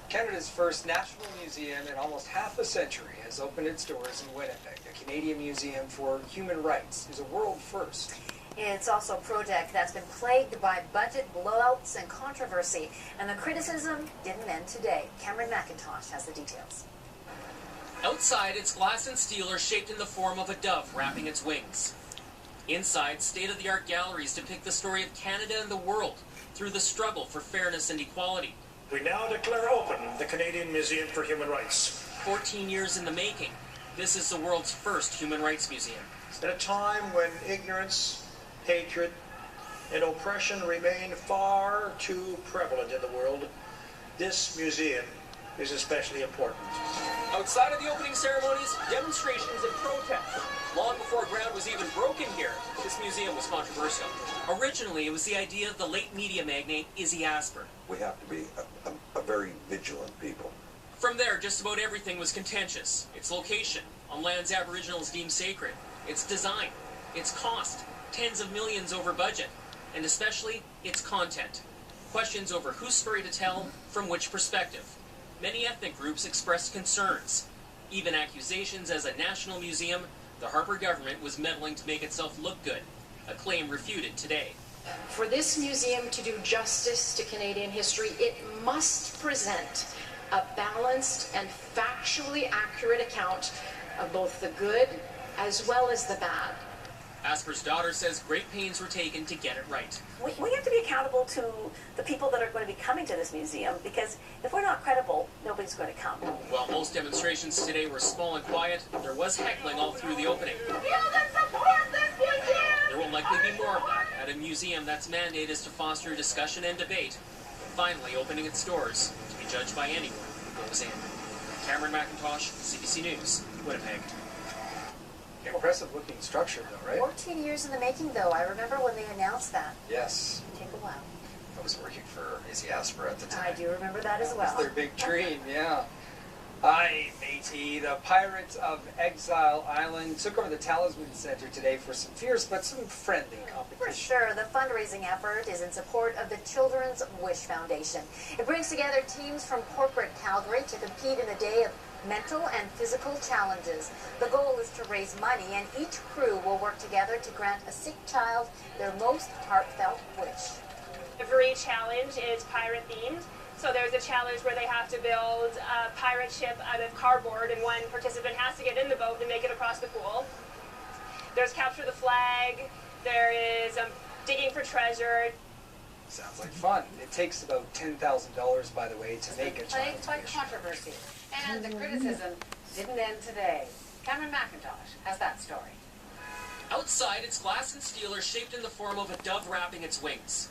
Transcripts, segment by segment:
Canada's first national museum in almost half a century has opened its doors in Winnipeg. The Canadian Museum for Human Rights is a world first. It's also a project that's been plagued by budget blowouts and controversy, and the criticism didn't end today. Cameron McIntosh has the details. Outside, it's glass and steel are shaped in the form of a dove wrapping its wings. Inside, state-of-the-art galleries depict the story of Canada and the world through the struggle for fairness and equality. We now declare open the Canadian Museum for Human Rights. 14 years in the making, this is the world's first human rights museum. At a time when ignorance, hatred, and oppression remain far too prevalent in the world, this museum is especially important. Outside of the opening ceremonies, demonstrations and protests. Long before ground was even broken here, this museum was controversial. Originally, it was the idea of the late media magnate Izzy Asper. We have to be a very vigilant people. From there, just about everything was contentious. Its location, on lands Aboriginals deemed sacred. Its design, its cost, tens of millions over budget, and especially its content. Questions over whose story to tell, from which perspective. Many ethnic groups expressed concerns. Even accusations as a national museum, the Harper government was meddling to make itself look good. A claim refuted today. For this museum to do justice to Canadian history, it must present a balanced and factually accurate account of both the good as well as the bad. Asper's daughter says great pains were taken to get it right. We have to be accountable to the people that are going to be coming to this museum, because if we're not credible, nobody's going to come. While most demonstrations today were small and quiet, there was heckling all through the opening. There will likely be more of that at a museum that's mandate is to foster discussion and debate, finally opening its doors to be judged by anyone who goes in. Cameron McIntosh, CBC News, Winnipeg. Impressive looking structure though, right? 14 years in the making, though. I remember when they announced that. Yes. It'd take a while. I was working for Izzy Asper at the time. I do remember that as well. That's their big dream, yeah. Aye, matey. The Pirates of Exile Island took over the Talisman Center today for some fierce but some friendly competition. For sure, the fundraising effort is in support of the Children's Wish Foundation. It brings together teams from corporate Calgary to compete in the day of mental and physical challenges. The goal is to raise money, and each crew will work together to grant a sick child their most heartfelt wish. Every challenge is pirate themed. So there's a challenge where they have to build a pirate ship out of cardboard, and one participant has to get in the boat and make it across the pool. There's capture the flag. There is digging for treasure. Sounds like fun. It takes about $10,000, by the way, to make a Plagued by child's wish. controversy, and the criticism didn't end today. Cameron McIntosh has that story. Outside, its glass and steel are shaped in the form of a dove wrapping its wings.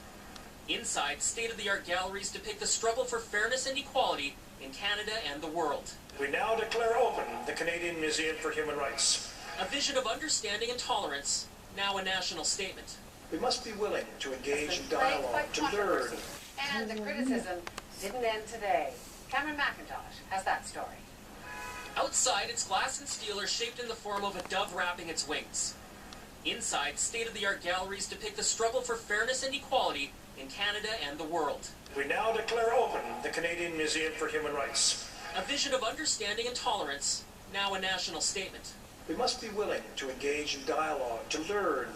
Inside, state-of-the-art galleries depict the struggle for fairness and equality in Canada and the world. We now declare open the Canadian Museum for Human Rights. A vision of understanding and tolerance, now a national statement. We must be willing to engage in Plagued by dialogue, to learn. controversy, and the criticism didn't end today. Cameron McIntosh has that story. Outside, its glass and steel are shaped in the form of a dove wrapping its wings. Inside, state-of-the-art galleries depict the struggle for fairness and equality in Canada and the world. We now declare open the Canadian Museum for Human Rights. A vision of understanding and tolerance, now a national statement. We must be willing to engage in dialogue, to learn,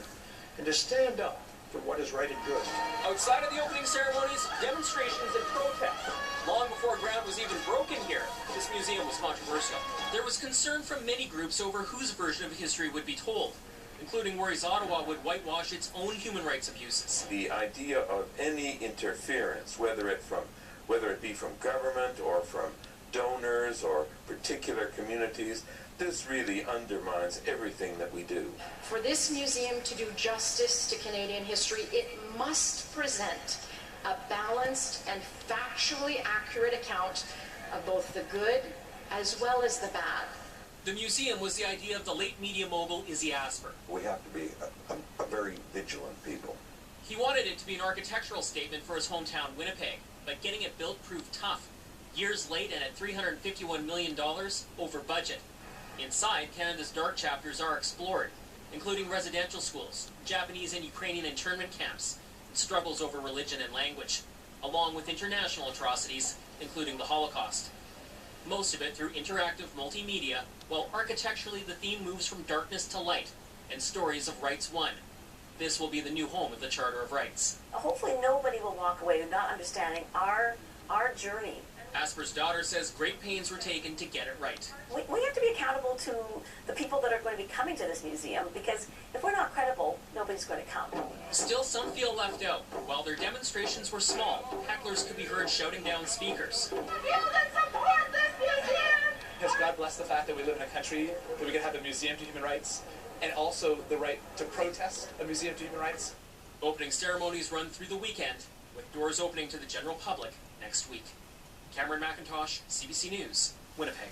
and to stand up for what is right and good. Outside of the opening ceremonies, demonstrations and protests. Long before ground was even broken here, this museum was controversial. There was concern from many groups over whose version of history would be told, including worries Ottawa would whitewash its own human rights abuses. The idea of any interference, whether it be from government or from donors or particular communities, this really undermines everything that we do. For this museum to do justice to Canadian history, it must present a balanced and factually accurate account of both the good as well as the bad. The museum was the idea of the late media mogul Izzy Asper. We have to be a very vigilant people. He wanted it to be an architectural statement for his hometown, Winnipeg, but getting it built proved tough. Years late and at $351 million over budget. Inside, Canada's dark chapters are explored, including residential schools, Japanese and Ukrainian internment camps, and struggles over religion and language, along with international atrocities including the Holocaust. Most of it through interactive multimedia, while architecturally the theme moves from darkness to light and stories of rights won. This will be the new home of the Charter of Rights. Hopefully nobody will walk away not understanding our journey. Asper's daughter says great pains were taken to get it right. We have to be accountable to the people that are going to be coming to this museum, because if we're not credible, nobody's going to come. Still, some feel left out. While their demonstrations were small, hecklers could be heard shouting down speakers. Because God bless the fact that we live in a country that we can have a museum to human rights, and also the right to protest a museum to human rights. Opening ceremonies run through the weekend, with doors opening to the general public next week. Cameron McIntosh, CBC News, Winnipeg.